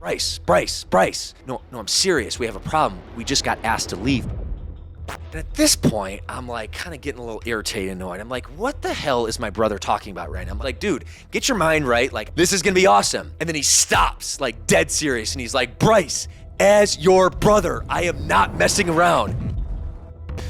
Bryce. No, I'm serious. We have a problem. We just got asked to leave. And at this point, I'm like kind of getting a little irritated and annoyed. I'm like, what the hell is my brother talking about right now? I'm like, dude, get your mind right. Like, this is going to be awesome. And then he stops, like dead serious. And he's like, Bryce, as your brother, I am not messing around.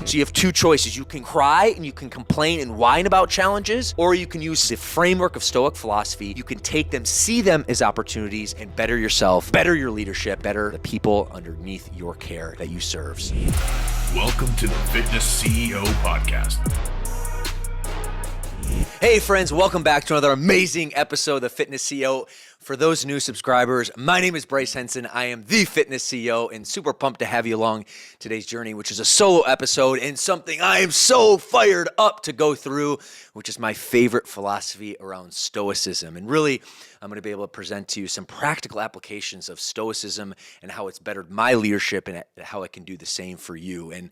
So you have two choices. You can cry and you can complain and whine about challenges, or you can use the framework of Stoic philosophy. You can take them, see them as opportunities, and better yourself, better your leadership, better the people underneath your care that you serve. Welcome to the Fitness CEO Podcast. Hey friends, welcome back to another amazing episode of the Fitness CEO. For those new subscribers, my name is Bryce Henson. I am the Fitness CEO and super pumped to have you along today's journey, which is a solo episode and something I am so fired up to go through, which is my favorite philosophy around Stoicism. And really, I'm going to be able to present to you some practical applications of Stoicism and how it's bettered my leadership and how it can do the same for you. And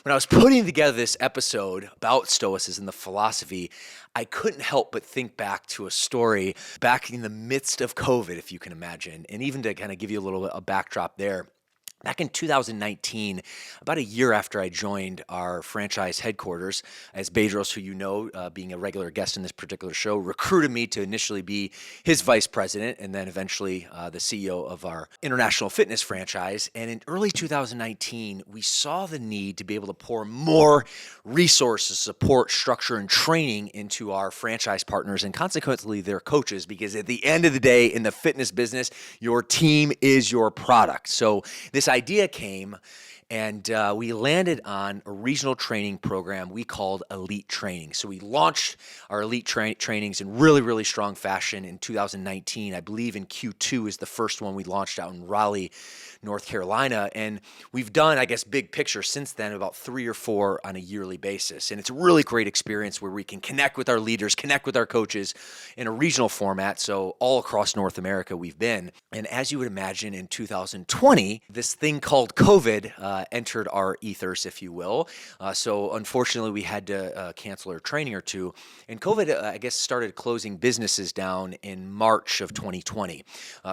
when I was putting together this episode about Stoicism, the philosophy, I couldn't help but think back to a story back in the midst of COVID, if you can imagine, and even to kind of give you a little bit of backdrop there. Back in 2019, about a year after I joined our franchise headquarters, as Bedros, who you know, being a regular guest in this particular show, recruited me to initially be his vice president and then eventually the CEO of our international fitness franchise. And in early 2019, we saw the need to be able to pour more resources, support, structure, and training into our franchise partners and consequently their coaches, because at the end of the day, in the fitness business, your team is your product. So this idea came and we landed on a regional training program we called Elite Training. So we launched our Elite trainings in really strong fashion in 2019. I believe in Q2 is the first one we launched out in Raleigh, North Carolina. And we've done, I guess, big picture since then, about 3 or 4 on a yearly basis. And it's a really great experience where we can connect with our leaders, connect with our coaches in a regional format. So all across North America we've been. And as you would imagine, in 2020, this thing called COVID entered our ethers, if you will. So unfortunately, we had to cancel our training or two. And COVID, I guess, started closing businesses down in March of 2020.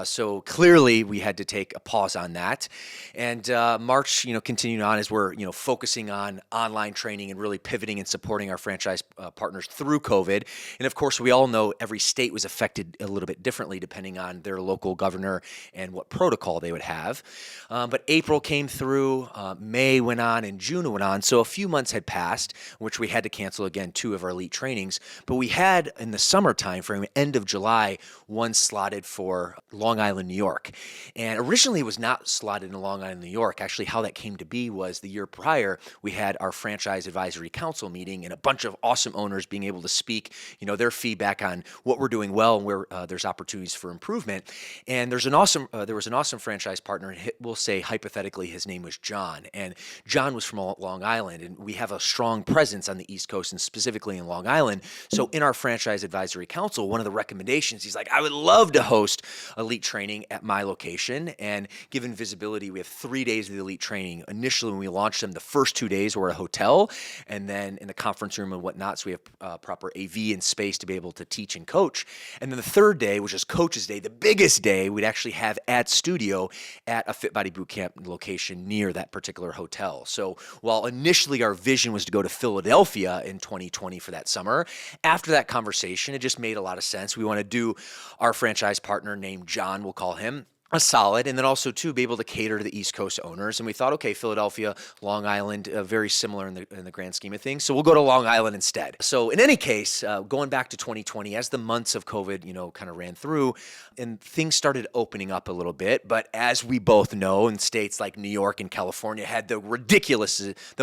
So clearly, we had to take a pause on that. And March, continuing on as we're, focusing on online training and really pivoting and supporting our franchise partners through COVID. And of course, we all know every state was affected a little bit differently depending on their local governor and what protocol they would have. But April came through, May went on, and June went on. So a few months had passed, which we had to cancel again 2 of our elite trainings. But we had in the summer time frame, end of July, one slotted for Long Island, New York. And originally it was not slotted in Long Island, New York. Actually, how that came to be was the year prior, we had our franchise advisory council meeting and a bunch of awesome owners being able to speak, their feedback on what we're doing well and where there's opportunities for improvement. And there was an awesome franchise partner, and we'll say hypothetically his name was John. And John was from Long Island, and we have a strong presence on the East Coast and specifically in Long Island. So in our franchise advisory council, one of the recommendations, he's like, I would love to host elite training at my location. And given visibility, we have 3 days of the elite training. Initially, when we launched them, the first 2 days were a hotel and then in the conference room and whatnot. So we have proper AV and space to be able to teach and coach. And then the third day, which is Coach's Day, the biggest day, we'd actually have at studio at a Fit Body Bootcamp location near that particular hotel. So while initially our vision was to go to Philadelphia in 2020 for that summer, after that conversation, it just made a lot of sense. We want to do our franchise partner named John, we'll call him, a solid, and then also to be able to cater to the East Coast owners. And we thought, okay, Philadelphia, Long Island, very similar in the grand scheme of things. So we'll go to Long Island instead. So in any case, going back to 2020, as the months of COVID, kind of ran through, and things started opening up a little bit. But as we both know, in states like New York and California had the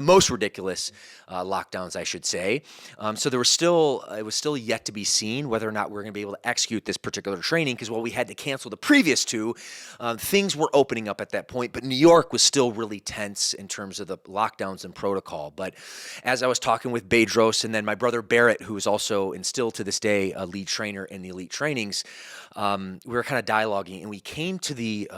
most ridiculous lockdowns, I should say. So it was still yet to be seen whether or not we're going to be able to execute this particular training, because while we had to cancel the previous 2, things were opening up at that point, but New York was still really tense in terms of the lockdowns and protocol. But as I was talking with Bedros and then my brother Barrett, who is also and still to this day a lead trainer in the elite trainings, we were kind of dialoguing, and we came to the,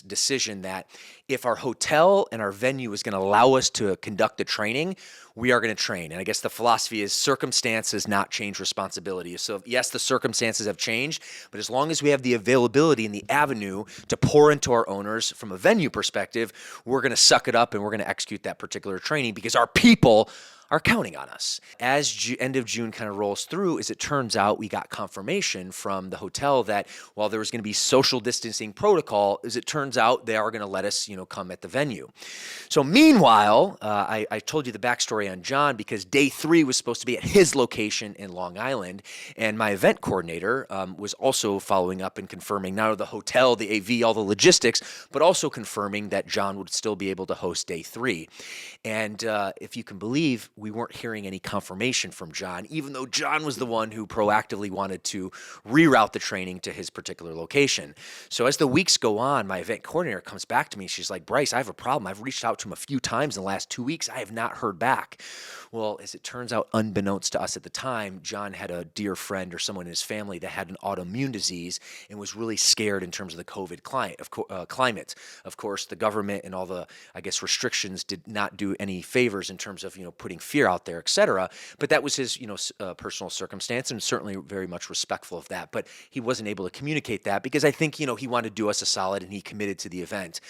decision that if our hotel and our venue is going to allow us to conduct the training, we are going to train. And I guess the philosophy is circumstances not change responsibility. So yes, the circumstances have changed, but as long as we have the availability and the avenue revenue to pour into our owners from a venue perspective, we're going to suck it up and we're going to execute that particular training because our people are counting on us. As end of June kind of rolls through, as it turns out, we got confirmation from the hotel that while there was going to be social distancing protocol, as it turns out, they are going to let us, come at the venue. So meanwhile, I told you the backstory on John because day 3 was supposed to be at his location in Long Island, and my event coordinator was also following up and confirming not only the hotel, the AV, all the logistics, but also confirming that John would still be able to host day 3. And if you can believe, we weren't hearing any confirmation from John, even though John was the one who proactively wanted to reroute the training to his particular location. So as the weeks go on, my event coordinator comes back to me. She's like, Bryce, I have a problem. I've reached out to him a few times in the last 2 weeks. I have not heard back. Well, as it turns out, unbeknownst to us at the time, John had a dear friend or someone in his family that had an autoimmune disease and was really scared in terms of the COVID climate. Of course, the government and all the, restrictions did not do any favors in terms of, putting fear out there, et cetera. But that was his, personal circumstance, and certainly very much respectful of that. But he wasn't able to communicate that because I think, he wanted to do us a solid and he committed to the event.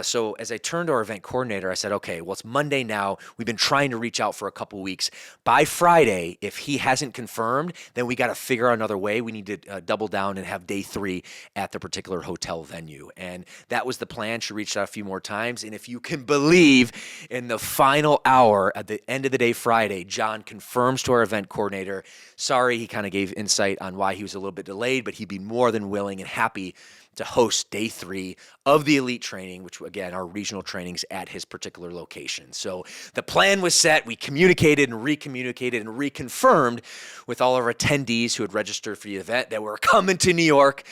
So as I turned to our event coordinator, I said, okay, well, it's Monday now. We've been trying to reach out for a couple weeks. By Friday, if he hasn't confirmed, then we got to figure out another way. We need to double down and have day 3 at the particular hotel venue. And that was the plan. She reached out a few more times. And if you can believe, in the final hour at the end of the day Friday, John confirms to our event coordinator, sorry, he kind of gave insight on why he was a little bit delayed, but he'd be more than willing and happy to host day 3 of the elite training, which again are regional trainings at his particular location. So the plan was set. We communicated and recommunicated and reconfirmed with all of our attendees who had registered for the event that we're coming to New York,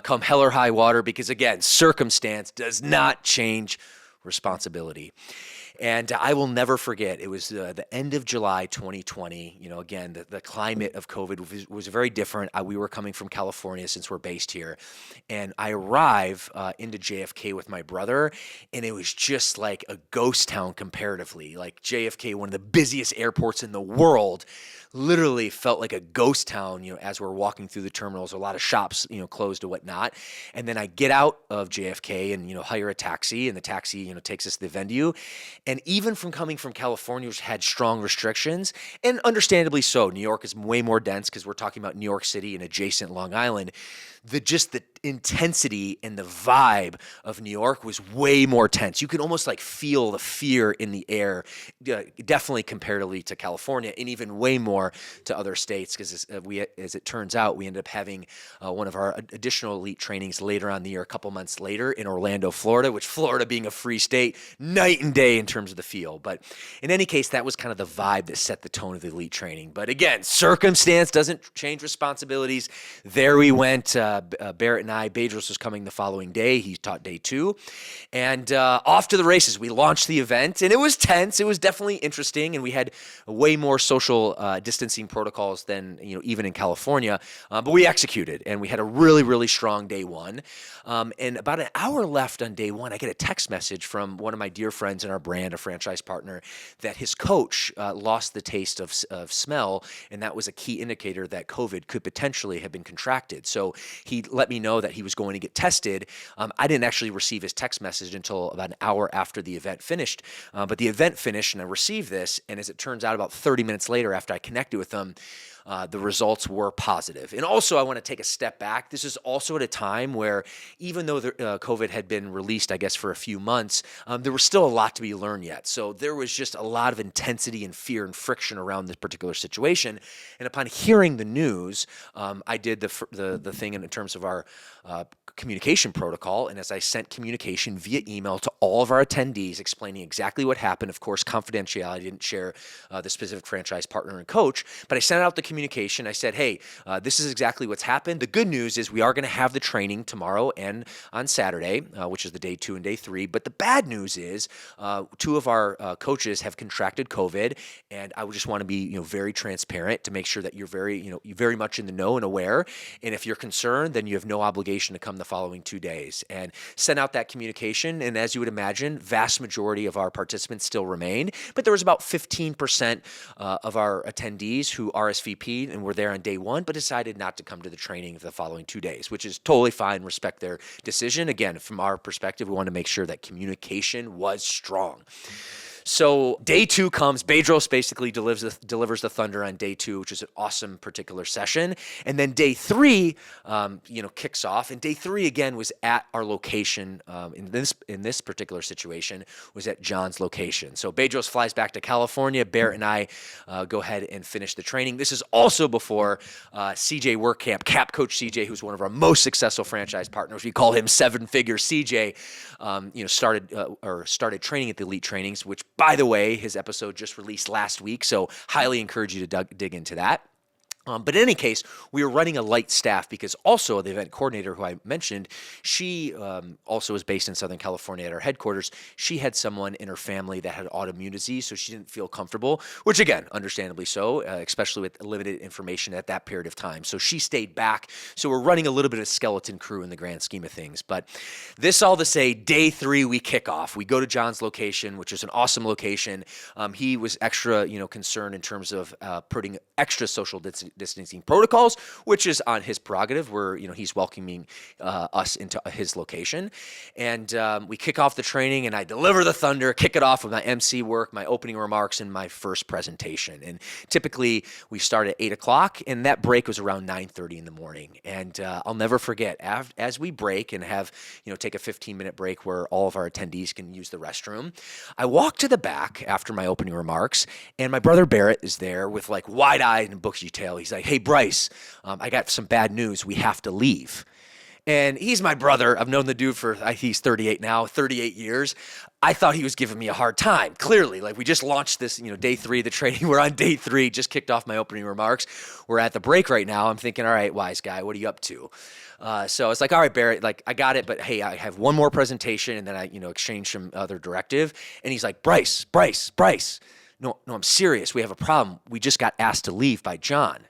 come hell or high water, because again, circumstance does not change responsibility. And I will never forget, it was the end of July 2020. Again, the climate of COVID was very different. We were coming from California since we're based here. And I arrive into JFK with my brother, and it was just like a ghost town comparatively. Like JFK, one of the busiest airports in the world, literally felt like a ghost town, as we're walking through the terminals, a lot of shops, closed and whatnot. And then I get out of JFK and, hire a taxi, and the taxi, takes us to the venue. And even from coming from California, which had strong restrictions, and understandably so, New York is way more dense because we're talking about New York City and adjacent Long Island. The intensity and the vibe of New York was way more tense. You could almost feel the fear in the air, definitely comparatively to California, and even way more to other states, because as it turns out, we ended up having one of our additional elite trainings later on in the year, a couple months later in Orlando, Florida, which Florida being a free state, night and day in terms of the feel. But in any case, that was kind of the vibe that set the tone of the elite training. But again, circumstance doesn't change responsibilities. There we went. Barrett and I, Bedros was coming the following day. He taught day 2. And off to the races. We launched the event, and it was tense. It was definitely interesting, and we had way more social distancing protocols than even in California. But we executed, and we had a really, really strong day 1. And about an hour left on day 1, I get a text message from one of my dear friends in our brand, a franchise partner, that his coach lost the taste of smell, and that was a key indicator that COVID could potentially have been contracted. So he let me know that he was going to get tested. I didn't actually receive his text message until about an hour after the event finished. But the event finished, and I received this. And as it turns out, about 30 minutes later, after I connected with him, the results were positive. And also, I want to take a step back. This is also at a time where, even though COVID had been released, for a few months, there was still a lot to be learned yet. So there was just a lot of intensity and fear and friction around this particular situation. And upon hearing the news, I did the thing in terms of our communication protocol. And as I sent communication via email to all of our attendees explaining exactly what happened, of course, confidentiality, I didn't share the specific franchise partner and coach, but I sent out the communication. I said, hey, this is exactly what's happened. The good news is we are going to have the training tomorrow and on Saturday, which is the day 2 and day 3. But the bad news is 2 of our coaches have contracted COVID, and I would just want to be very transparent to make sure that you're very much in the know and aware. And if you're concerned, then you have no obligation to come the following 2 days. And send out that communication. And as you would would imagine, vast majority of our participants still remained, but there was about 15% of our attendees who RSVP'd and were there on day one, but decided not to come to the training the following 2 days, which is totally fine, respect their decision. Again, from our perspective, we want to make sure that communication was strong. So day two comes. Bedros basically delivers the thunder on day two, which is an awesome particular session. And then day three, kicks off. And day three again was at our location. In this particular situation, was at John's location. So Bedros flies back to California. Barrett and I go ahead and finish the training. This is also before CJ Workcamp, Cap Coach CJ, who's one of our most successful franchise partners. We call him seven-figure CJ. Started training at the Elite Trainings, which, by the way, his episode just released last week, so highly encourage you to dig into that. But in any case, we were running a light staff because also the event coordinator who I mentioned, she also is based in Southern California at our headquarters. She had someone in her family that had autoimmune disease, so she didn't feel comfortable, which again, understandably so, especially with limited information at that period of time. So she stayed back. So we're running a little bit of skeleton crew in the grand scheme of things. But this all to say, day three, we kick off. We go to John's location, which is an awesome location. He was extra, concerned in terms of putting extra social distancing protocols, which is on his prerogative, where he's welcoming us into his location. And we kick off the training, and I deliver the thunder, kick it off with my MC work, my opening remarks, and my first presentation. And typically we start at 8 o'clock, and that break was around 9:30 in the morning. And I'll never forget, as we break and have take a 15-minute break where all of our attendees can use the restroom, I walk to the back after my opening remarks, and my brother Barrett is there with like wide-eyed and bushy tail. He's like, "Hey, Bryce, I got some bad news. We have to leave." And he's my brother. I've known the dude for, he's 38 now, 38 years. I thought he was giving me a hard time. Clearly, like we just launched this, day three of the training. We're on day three, just kicked off my opening remarks. We're at the break right now. I'm thinking, all right, wise guy, what are you up to? So I was like, all right, Barrett, like I got it, but hey, I have one more presentation, and then I, exchange some other directive. And he's like, Bryce. No, I'm serious. We have a problem. We just got asked to leave by John.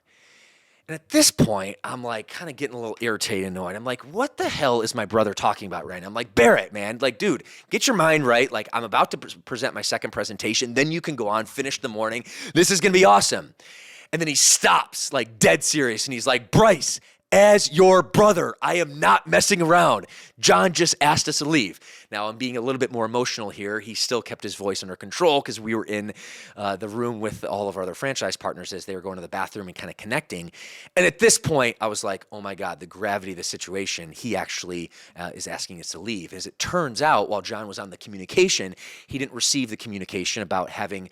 And at this point, I'm like kind of getting a little irritated and annoyed. I'm like, what the hell is my brother talking about right now? I'm like, Barrett, man, like, dude, get your mind right. Like, I'm about to present my second presentation. Then you can go on, finish the morning. This is going to be awesome. And then he stops, like dead serious. And he's like, Bryce, as your brother, I am not messing around. John just asked us to leave. Now, I'm being a little bit more emotional here. He still kept his voice under control because we were in the room with all of our other franchise partners as they were going to the bathroom and kind of connecting. And at this point, I was like, oh my God, the gravity of the situation. He actually is asking us to leave. As it turns out, while John was on the communication, he didn't receive the communication about having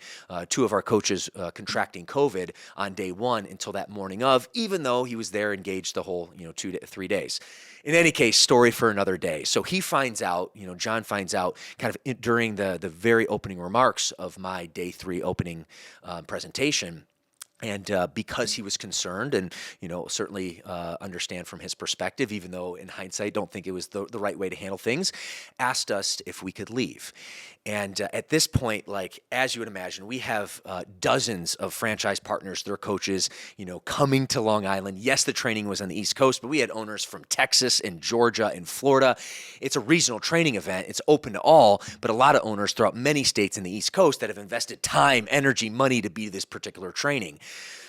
two of our coaches contracting COVID on day one until that morning of, even though he was there engaged the whole 2 to 3 days. In any case, story for another day. So he finds out, John finds out kind of during the very opening remarks of my day three opening presentation. And because he was concerned and, certainly understand from his perspective, even though in hindsight, don't think it was the right way to handle things, asked us if we could leave. And at this point, like, as you would imagine, we have dozens of franchise partners, their coaches, coming to Long Island. Yes, the training was on the East Coast, but we had owners from Texas and Georgia and Florida. It's a regional training event. It's open to all, but a lot of owners throughout many states in the East Coast that have invested time, energy, money to be to this particular training.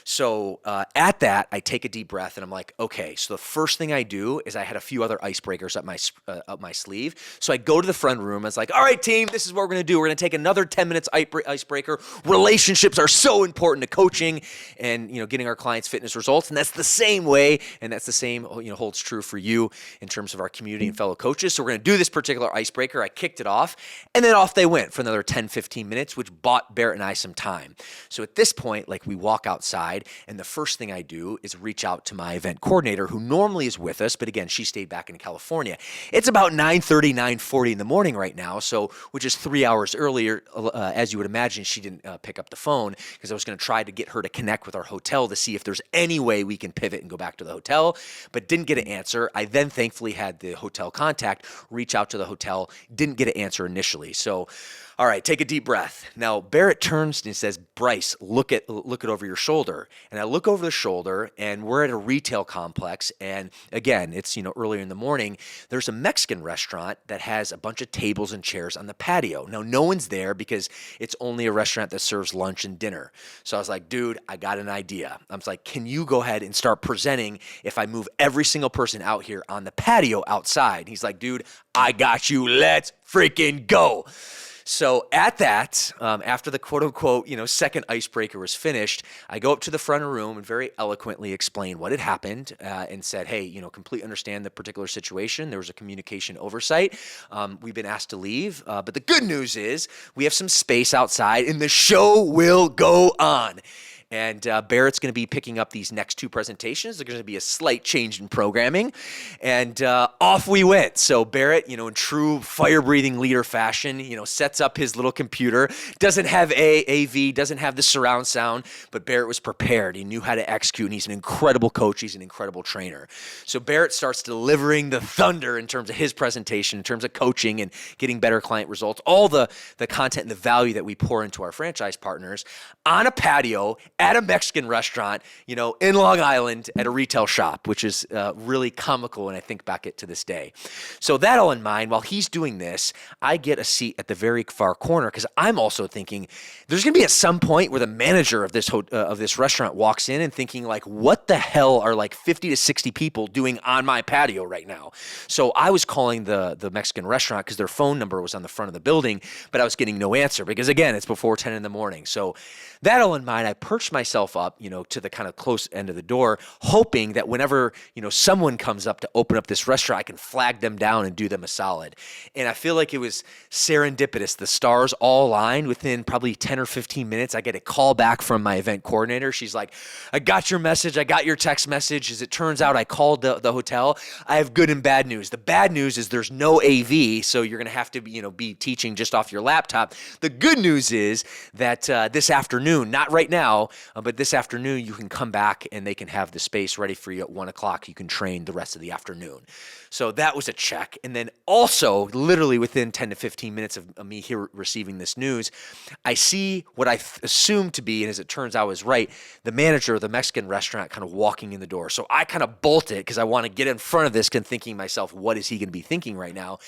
So at that, I take a deep breath and I'm like, okay, so the first thing I do is I had a few other icebreakers up my sleeve. So I go to the front room. I was like, all right, team, this is what we're going to do. We're going to take another 10 minutes icebreaker. Relationships are so important to coaching and, getting our clients fitness results. And that's the same way. And that's the same, holds true for you in terms of our community and fellow coaches. So we're going to do this particular icebreaker. I kicked it off and then off they went for another 10, 15 minutes, which bought Barrett and I some time. So at this point, like we walk outside. And the first thing I do is reach out to my event coordinator, who normally is with us, but again, she stayed back in California. It's about 9:30, 9:40 in the morning right now, so which is 3 hours earlier. As you would imagine, she didn't pick up the phone because I was going to try to get her to connect with our hotel to see if there's any way we can pivot and go back to the hotel, but didn't get an answer. I then thankfully had the hotel contact reach out to the hotel, didn't get an answer initially. So, all right, take a deep breath. Now, Barrett turns and says, Bryce, look it over your shoulder. shoulder. And I look over the shoulder, and we're at a retail complex. And again, it's, earlier in the morning. There's a Mexican restaurant that has a bunch of tables and chairs on the patio. Now, no one's there because it's only a restaurant that serves lunch and dinner. So I was like, dude, I got an idea. I was like, can you go ahead and start presenting if I move every single person out here on the patio outside? He's like, dude, I got you. Let's freaking go. So at that, after the quote unquote, second icebreaker was finished, I go up to the front of the room and very eloquently explain what had happened and said, hey, completely understand the particular situation. There was a communication oversight. We've been asked to leave. But the good news is we have some space outside and the show will go on. And Barrett's going to be picking up these next two presentations. There's going to be a slight change in programming. And off we went. So Barrett, in true fire-breathing leader fashion, sets up his little computer. Doesn't have AV, doesn't have the surround sound, but Barrett was prepared. He knew how to execute, and he's an incredible coach. He's an incredible trainer. So Barrett starts delivering the thunder in terms of his presentation, in terms of coaching and getting better client results, all the content and the value that we pour into our franchise partners on a patio at a Mexican restaurant, in Long Island at a retail shop, which is really comical when I think back to this day. So that all in mind, while he's doing this, I get a seat at the very far corner because I'm also thinking there's going to be at some point where the manager of this restaurant walks in and thinking like, what the hell are like 50 to 60 people doing on my patio right now? So I was calling the Mexican restaurant because their phone number was on the front of the building, but I was getting no answer because again, it's before 10 in the morning. So that all in mind, I perched myself up, to the kind of close end of the door, hoping that whenever, someone comes up to open up this restaurant, I can flag them down and do them a solid. And I feel like it was serendipitous. The stars all aligned. Within probably 10 or 15 minutes, I get a call back from my event coordinator. She's like, I got your message. I got your text message. As it turns out, I called the hotel. I have good and bad news. The bad news is there's no AV, so you're going to have to be teaching just off your laptop. The good news is that this afternoon, not right now, but this afternoon, you can come back and they can have the space ready for you at 1 o'clock. You can train the rest of the afternoon. So that was a check. And then also, literally within 10 to 15 minutes of me here receiving this news, I see what I assumed to be, and as it turns out was right, the manager of the Mexican restaurant kind of walking in the door. So I kind of bolt it because I want to get in front of this and thinking myself, what is he going to be thinking right now?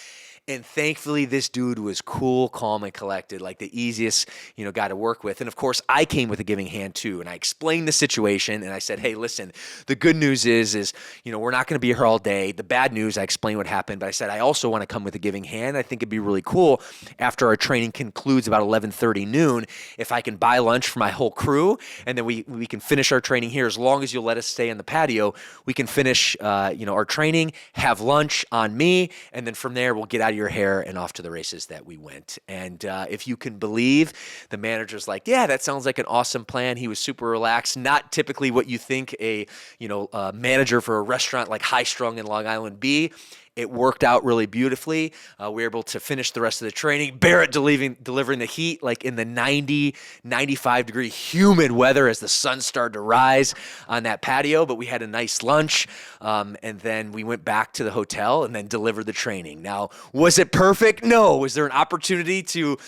And thankfully, this dude was cool, calm, and collected, like the easiest, guy to work with. And of course, I came with a giving hand too. And I explained the situation and I said, hey, listen, the good news is, we're not going to be here all day. The bad news, I explained what happened, but I said, I also want to come with a giving hand. I think it'd be really cool after our training concludes about 11:30 noon, if I can buy lunch for my whole crew. And then we can finish our training here. As long as you'll let us stay on the patio, we can finish, our training, have lunch on me. And then from there, we'll get out of your hair and off to the races that we went. And if you can believe, the manager's like, yeah, that sounds like an awesome plan. He was super relaxed, not typically what you think a manager for a restaurant like High Strung in Long Island be. It worked out really beautifully. We were able to finish the rest of the training. Barrett delivering the heat like in the 90, 95 degree humid weather as the sun started to rise on that patio. But we had a nice lunch. And then we went back to the hotel and then delivered the training. Now, was it perfect? No. Was there an opportunity to,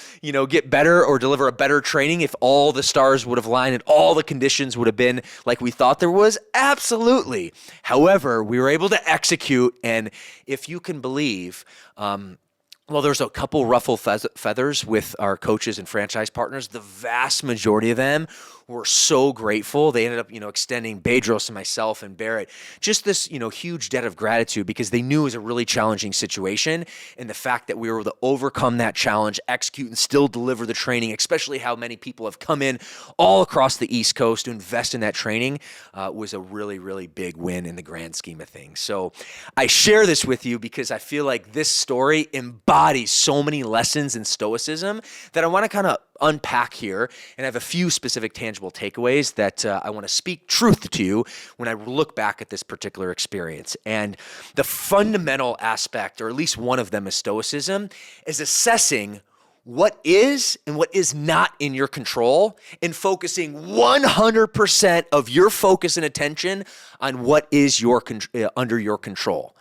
get better or deliver a better training if all the stars would have aligned and all the conditions would have been like we thought there was? Absolutely. However, we were able to execute, and if you can believe, there's a couple ruffle feathers with our coaches and franchise partners. The vast majority of them were so grateful. They ended up, extending Bedros and myself and Barrett just this, huge debt of gratitude because they knew it was a really challenging situation. And the fact that we were able to overcome that challenge, execute, and still deliver the training, especially how many people have come in all across the East Coast to invest in that training, was a really, really big win in the grand scheme of things. So I share this with you because I feel like this story embodies so many lessons in Stoicism that I want to kind of unpack here, and I have a few specific tangible takeaways that I want to speak truth to you when I look back at this particular experience. And the fundamental aspect, or at least one of them, is Stoicism, is assessing what is and what is not in your control and focusing 100% of your focus and attention on what is under your control.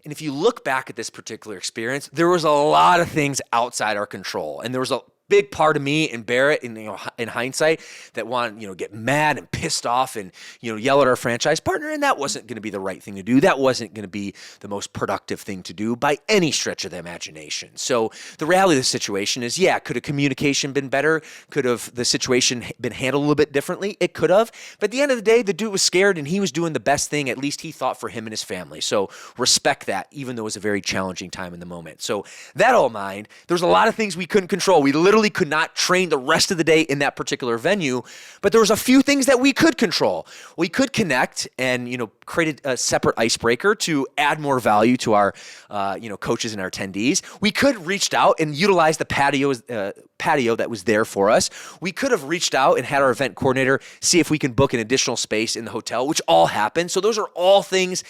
And if you look back at this particular experience, there was a lot of things outside our control. And there was big part of me and Barrett in hindsight that wanted, get mad and pissed off and, yell at our franchise partner. And that wasn't going to be the right thing to do. That wasn't going to be the most productive thing to do by any stretch of the imagination. So the reality of the situation is, could a communication been better? Could have the situation been handled a little bit differently? It could have. But at the end of the day, the dude was scared and he was doing the best thing, at least he thought, for him and his family. So respect that, even though it was a very challenging time in the moment. So that all in mind, there's a lot of things we couldn't control. We literally could not train the rest of the day in that particular venue, but there was a few things that we could control. We could connect and, create a separate icebreaker to add more value to our, coaches and our attendees. We could reached out and utilized the patio that was there for us. We could have reached out and had our event coordinator see if we can book an additional space in the hotel, which all happened. So those are all things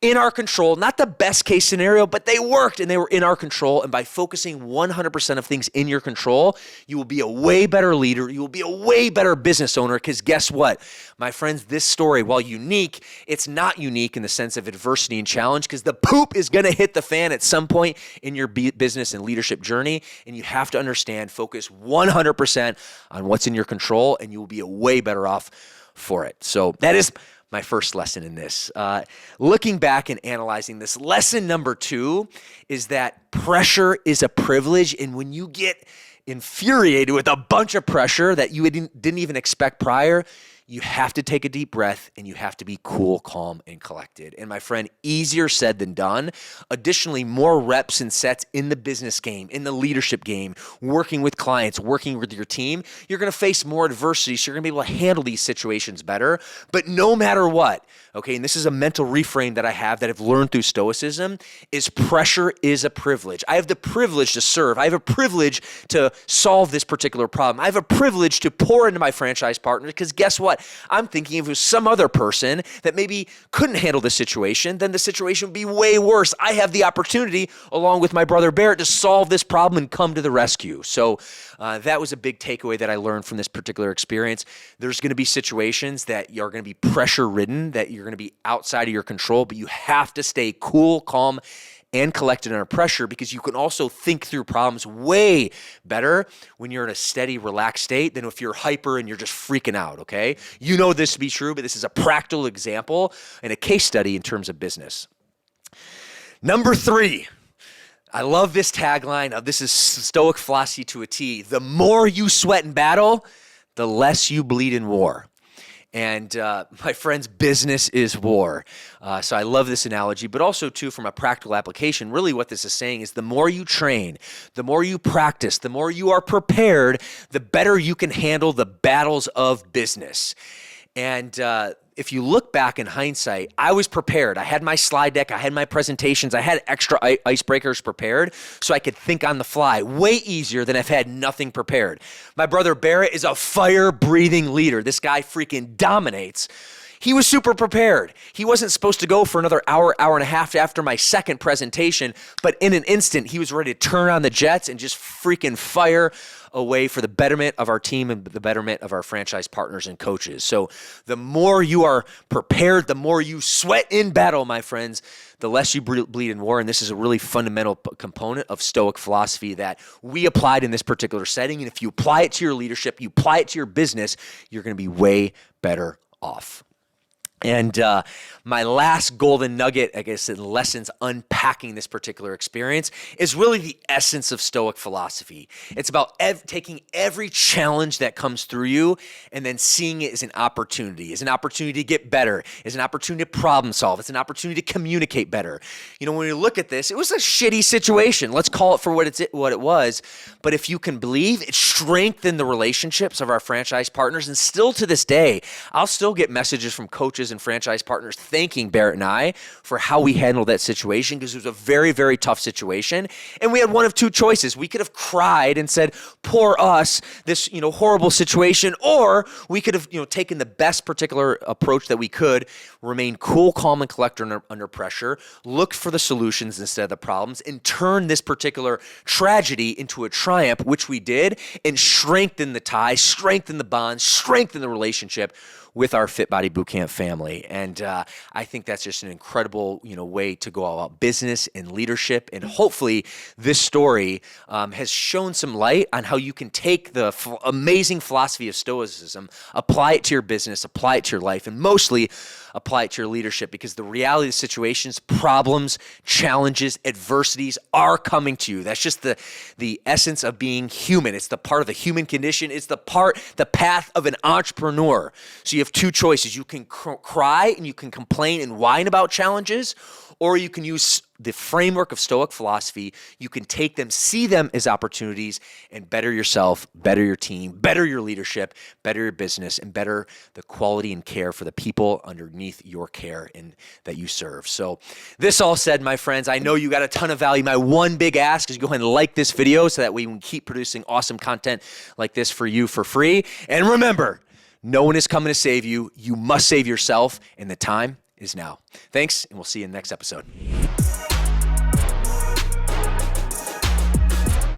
in our control. Not the best case scenario, but they worked and they were in our control. And by focusing 100% of things in your control, you will be a way better leader. You will be a way better business owner, because guess what? My friends, this story, while unique, it's not unique in the sense of adversity and challenge, because the poop is going to hit the fan at some point in your business and leadership journey. And you have to understand, focus 100% on what's in your control, and you will be a way better off for it. So that is my first lesson in this. Looking back and analyzing this, lesson number 2 is that pressure is a privilege. And when you get infuriated with a bunch of pressure that you didn't even expect prior, you have to take a deep breath and you have to be cool, calm, and collected. And my friend, easier said than done. Additionally, more reps and sets in the business game, in the leadership game, working with clients, working with your team, you're going to face more adversity, so you're going to be able to handle these situations better. But no matter what, okay, and this is a mental reframe that I have that I've learned through Stoicism, is pressure is a privilege. I have the privilege to serve. I have a privilege to solve this particular problem. I have a privilege to pour into my franchise partner, because guess what? I'm thinking if it was some other person that maybe couldn't handle the situation, then the situation would be way worse. I have the opportunity, along with my brother Barrett, to solve this problem and come to the rescue. So that was a big takeaway that I learned from this particular experience. There's going to be situations that you're going to be pressure-ridden, that you're going to be outside of your control, but you have to stay cool, calm, and collected under pressure, because you can also think through problems way better when you're in a steady, relaxed state than if you're hyper and you're just freaking out, okay? You know this to be true, but this is a practical example and a case study in terms of business. Number 3, I love this tagline. This is Stoic philosophy to a T. The more you sweat in battle, the less you bleed in war. And my friends, business is war. So I love this analogy, but also too, from a practical application, really what this is saying is the more you train, the more you practice, the more you are prepared, the better you can handle the battles of business. And if you look back in hindsight, I was prepared. I had my slide deck. I had my presentations. I had extra icebreakers prepared so I could think on the fly. Way easier than I've had nothing prepared. My brother Barrett is a fire-breathing leader. This guy freaking dominates. He was super prepared. He wasn't supposed to go for another hour and a half after my second presentation, but in an instant, he was ready to turn on the jets and just freaking fire away for the betterment of our team and the betterment of our franchise partners and coaches. So the more you are prepared, the more you sweat in battle, my friends, the less you bleed in war. And this is a really fundamental component of Stoic philosophy that we applied in this particular setting. And if you apply it to your leadership, you apply it to your business, you're going to be way better off. And my last golden nugget, I guess, in lessons unpacking this particular experience is really the essence of Stoic philosophy. It's about taking every challenge that comes through you and then seeing it as an opportunity to get better, as an opportunity to problem solve. It's an opportunity to communicate better. You know, when we look at this, it was a shitty situation. Let's call it for what it was. But if you can believe, it strengthened the relationships of our franchise partners. And still to this day, I'll still get messages from coaches and franchise partners thanking Barrett and I for how we handled that situation, because it was a very, very tough situation. And we had one of two choices. We could have cried and said, poor us, this, horrible situation, or we could have, taken the best particular approach that we could, remain cool, calm, and collected under pressure, looked for the solutions instead of the problems, and turn this particular tragedy into a triumph, which we did, and strengthen the ties, strengthen the bonds, strengthen the relationship with our Fit Body Bootcamp family. And I think that's just an incredible, way to go about business and leadership. And hopefully this story has shown some light on how you can take the amazing philosophy of Stoicism, apply it to your business, apply it to your life, and mostly apply it to your leadership, because the reality of the situations, problems, challenges, adversities are coming to you. That's just the essence of being human. It's the part of the human condition. It's the path of an entrepreneur. So you have two choices. You can cry and you can complain and whine about challenges, or you can use the framework of Stoic philosophy. You can take them, see them as opportunities, and better yourself, better your team, better your leadership, better your business, and better the quality and care for the people underneath your care and that you serve. So this all said, my friends, I know you got a ton of value. My one big ask is go ahead and like this video so that we can keep producing awesome content like this for you for free. And remember, no one is coming to save you. You must save yourself, and the time is now. Thanks, and we'll see you in the next episode.